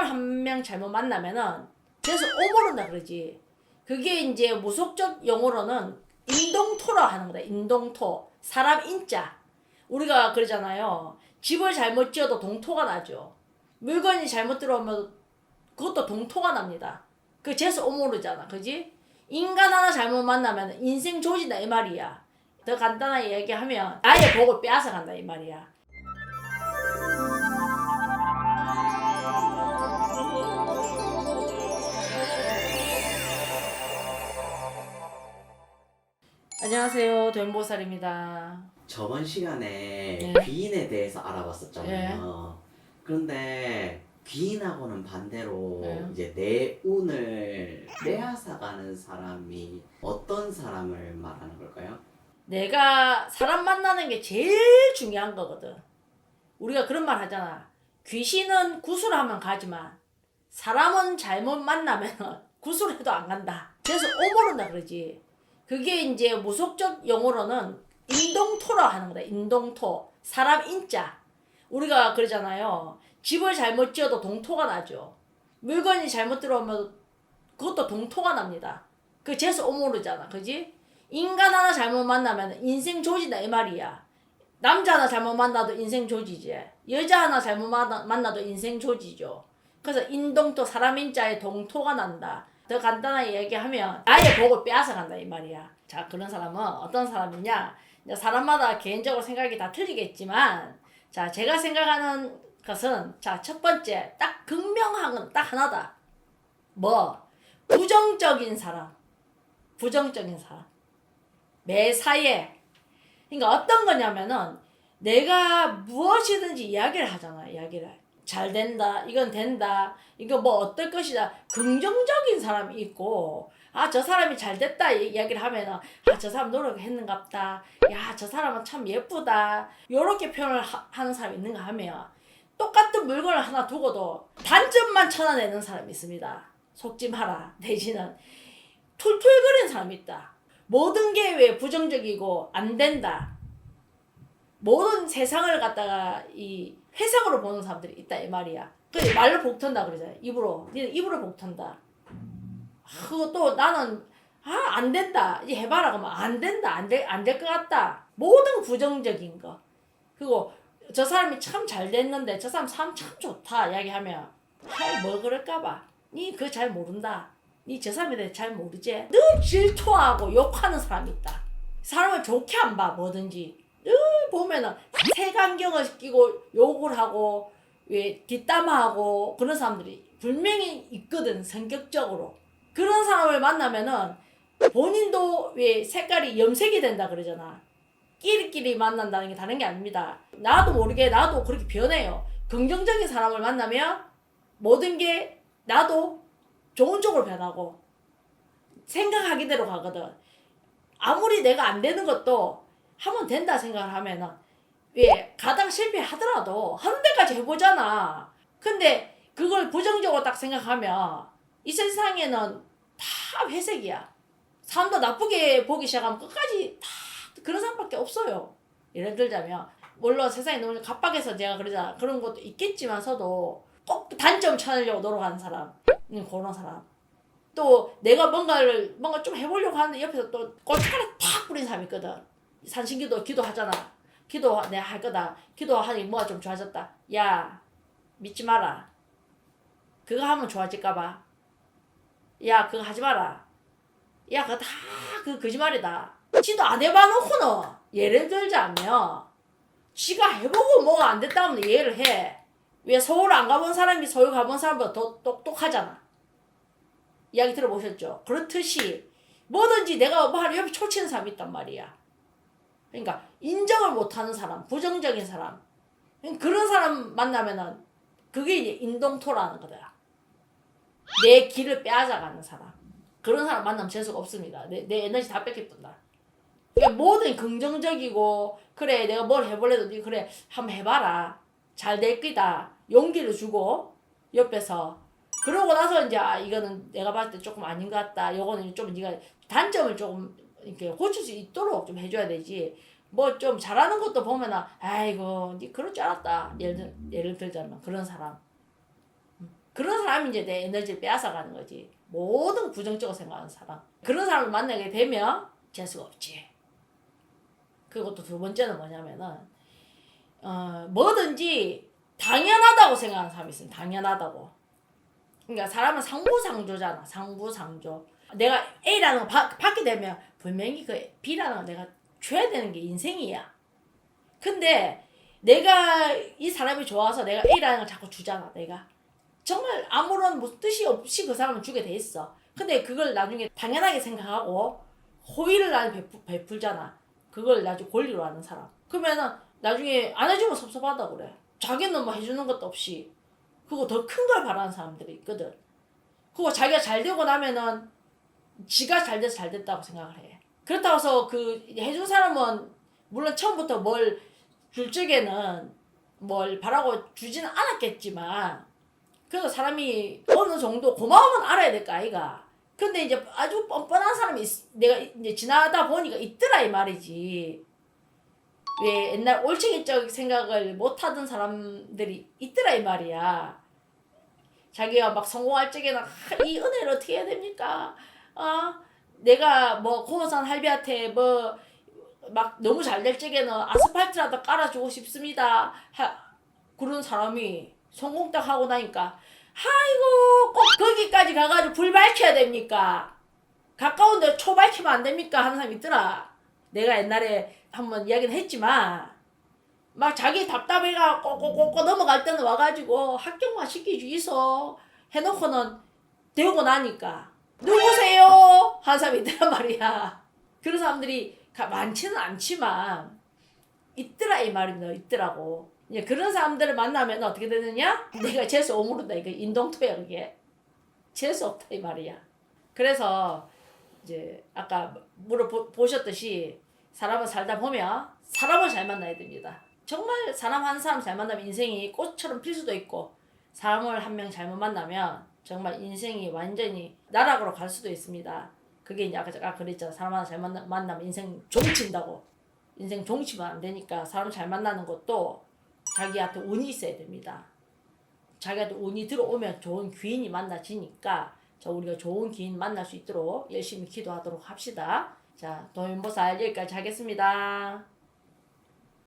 한 명 잘못 만나면은 그래서 오모른다 그러지. 그게 이제 무속적 용어로는 인동토라 하는 거다. 인동토. 사람 인자. 우리가 그러잖아요. 집을 잘못 지어도 동토가 나죠. 물건이 잘못 들어오면 그것도 동토가 납니다. 그 재수 오모르잖아. 그지? 인간 하나 잘못 만나면 인생 조지다 이 말이야. 더 간단하게 얘기하면 나의 복을 빼앗아 간다 이 말이야. 안녕하세요. 돈보살입니다. 저번 시간에 네. 귀인에 대해서 알아봤었잖아요. 그런데 귀인하고는 반대로 네. 이제 내 운을 빼앗아가는 사람이 어떤 사람을 말하는 걸까요? 내가 사람 만나는 게 제일 중요한 거거든. 우리가 그런 말 하잖아. 귀신은 구술하면 가지만 사람은 잘못 만나면 구술해도 안 간다. 그래서 오모른다 그러지. 그게 이제 무속적 용어로는 인동토라 하는 거다. 인동토. 사람 인자. 우리가 그러잖아요. 집을 잘못 지어도 동토가 나죠. 물건이 잘못 들어오면 그것도 동토가 납니다. 그 재수 오모르잖아. 그지? 인간 하나 잘못 만나면 인생 조지다 이 말이야. 남자 하나 잘못 만나도 인생 조지지. 여자 하나 잘못 만나도 인생 조지죠. 그래서 인동토 사람 인자에 동토가 난다. 더 간단하게 얘기하면 나의 복을 빼앗아 간다 이 말이야. 자, 그런 사람은 어떤 사람이냐? 이제 사람마다 개인적으로 생각이 다 틀리겠지만, 자, 제가 생각하는 것은, 자, 첫 번째 딱 극명한 건 딱 하나다. 뭐? 부정적인 사람. 부정적인 사람. 매사에. 그러니까 어떤 거냐면은 내가 무엇이든지 이야기를 하잖아. 이야기를. 잘 된다. 이건 된다. 이거 뭐 어떨 것이다. 긍정적인 사람이 있고, 아, 저 사람이 잘 됐다 이야기를 하면은, 아, 저 사람 노력했는갑다. 야, 저 사람은 참 예쁘다. 요렇게 표현을 하는 사람이 있는가 하면, 똑같은 물건을 하나 두고도 단점만 찾아내는 사람이 있습니다. 속지 마라. 대신은 툴툴거리는 사람이 있다. 모든 게 왜 부정적이고 안 된다. 모든 세상을 갖다가 이 회상으로 보는 사람들이 있다 이 말이야. 그래 말로 복턴다 그러잖아. 입으로. 니는 입으로 복턴다. 그거 또 나는 안 된다. 이제 해봐라 그러면 안 된다. 안 될 것 같다. 모든 부정적인 거. 그리고 저 사람이 참 잘 됐는데 저 사람 참 좋다 이야기하면 뭐 그럴까봐. 니 그거 잘 모른다. 니 저 사람에 대해 잘 모르지. 늘 질투하고 욕하는 사람이 있다. 사람을 좋게 안 봐 뭐든지. 늘 보면은 색안경을 끼고 욕을 하고 왜 뒷담화하고 그런 사람들이 분명히 있거든. 성격적으로. 그런 사람을 만나면은 본인도 왜 색깔이 염색이 된다 그러잖아. 끼리끼리 만난다는 게 다른 게 아닙니다. 나도 모르게 나도 그렇게 변해요. 긍정적인 사람을 만나면 모든 게 나도 좋은 쪽으로 변하고 생각하기대로 가거든. 아무리 내가 안 되는 것도 하면 된다 생각을 하면은 왜 가다가 실패하더라도 하는 데까지 해보잖아. 근데 그걸 부정적으로 딱 생각하면 이 세상에는 다 회색이야. 사람도 나쁘게 보기 시작하면 끝까지 다 그런 사람밖에 없어요. 예를 들자면 물론 세상에 너무 갑박해서 제가 그러잖아. 그런 것도 있겠지만서도 꼭 단점 찾으려고 노력하는 사람, 그런 사람. 또 내가 뭔가 좀 해보려고 하는데 옆에서 또 고춧가루 탁 뿌린 사람이 있거든. 산신기도 기도하잖아. 기도 내가 할 거다. 기도하니 뭐가 좀 좋아졌다. 야, 믿지 마라. 그거 하면 좋아질까봐. 야, 그거 하지 마라. 야, 그거 다 거짓말이다. 지도 안 해봐놓고는 예를 들자면 지가 해보고 뭐가 안 됐다 하면 이해를 해. 왜 서울 안 가본 사람이 서울 가본 사람보다 더 똑똑하잖아. 이야기 들어보셨죠? 그렇듯이 뭐든지 내가 뭐 하려 옆에 초치는 사람이 있단 말이야. 그러니까 인정을 못하는 사람, 부정적인 사람, 그런 사람 만나면은 그게 이제 인동토라는 거다. 내 길을 빼앗아가는 사람. 그런 사람 만나면 재수가 없습니다. 내 에너지 다 뺏기뿐다. 그러니까 뭐든 긍정적이고 그래 내가 뭘 해볼래도 니 그래 한번 해봐라. 잘 될 거다. 용기를 주고 옆에서 그러고 나서 이제 이거는 내가 봤을 때 조금 아닌 것 같다. 요거는 좀 네가 단점을 조금 이렇게 고칠 수 있도록 좀 해줘야 되지. 뭐 좀 잘하는 것도 보면은 아이고 니 그럴 줄 알았다. 예를 들자면 그런 사람 사람이 이제 내 에너지를 빼앗아가는 거지. 모든 부정적으로 생각하는 사람. 그런 사람을 만나게 되면 재수가 없지. 그리고 또 두 번째는 뭐냐면은 뭐든지 당연하다고 생각하는 사람이 있어요. 당연하다고. 그러니까 사람은 상부상조잖아. 상부상조. 내가 A라는 거 받게 되면 분명히 그 B라는 거 내가 줘야 되는 게 인생이야. 근데 내가 이 사람이 좋아서 내가 A라는 걸 자꾸 주잖아. 내가 정말 아무런 무슨 뜻이 없이 그 사람을 주게 돼 있어. 근데 그걸 나중에 당연하게 생각하고 호의를 나한테 베풀잖아. 그걸 나중에 권리로 하는 사람. 그러면은 나중에 안 해주면 섭섭하다 그래. 자기는 뭐 해주는 것도 없이. 그거 더 큰 걸 바라는 사람들이 있거든. 그거 자기가 잘 되고 나면은 지가 잘 돼서 잘 됐다고 생각을 해. 그렇다고 해서 그 해준 사람은 물론 처음부터 뭘 줄 적에는 뭘 바라고 주지는 않았겠지만 그래도 사람이 어느 정도 고마움은 알아야 될 거 아이가. 근데 이제 아주 뻔뻔한 사람이 내가 이제 지나다 보니까 있더라 이 말이지. 왜 옛날 올챙이적 생각을 못 하던 사람들이 있더라 이 말이야. 자기가 막 성공할 적에는 이 은혜를 어떻게 해야 됩니까? 내가 뭐 고모산 할비한테 뭐 막 너무 잘 될 적에는 아스팔트라도 깔아주고 싶습니다. 그런 사람이 성공 딱 하고 나니까 아이고 꼭 거기까지 가가지고 불 밝혀야 됩니까? 가까운데 초 밝히면 안 됩니까? 하는 사람 있더라. 내가 옛날에 한번 이야기는 했지만 막 자기 답답해가 꼬꼬꼬꼬 넘어갈 때는 와가지고 합격만 시켜주이소 해놓고는 되고 나니까 누구세요? 하는 사람이 있더란 말이야. 그런 사람들이 많지는 않지만 있더라 이 말입니다. 있더라고. 이제 그런 사람들을 만나면 어떻게 되느냐? 내가 재수 오므른다. 이거 인동토야 그게. 재수 없다 이 말이야. 그래서 이제 아까 물어보셨듯이 사람을 살다 보면 사람을 잘 만나야 됩니다. 정말 사람 한 사람 잘 만나면 인생이 꽃처럼 필 수도 있고 사람을 한 명 잘못 만나면 정말 인생이 완전히 나락으로 갈 수도 있습니다. 그게 이제 아까 그랬잖아. 사람 하나 잘 만나면 인생 종친다고. 인생 종치면 안 되니까 사람 잘 만나는 것도 자기한테 운이 있어야 됩니다. 자기한테 운이 들어오면 좋은 귀인이 만나지니까 우리가 좋은 귀인 만날 수 있도록 열심히 기도하도록 합시다. 자, 도인보살 여기까지 하겠습니다.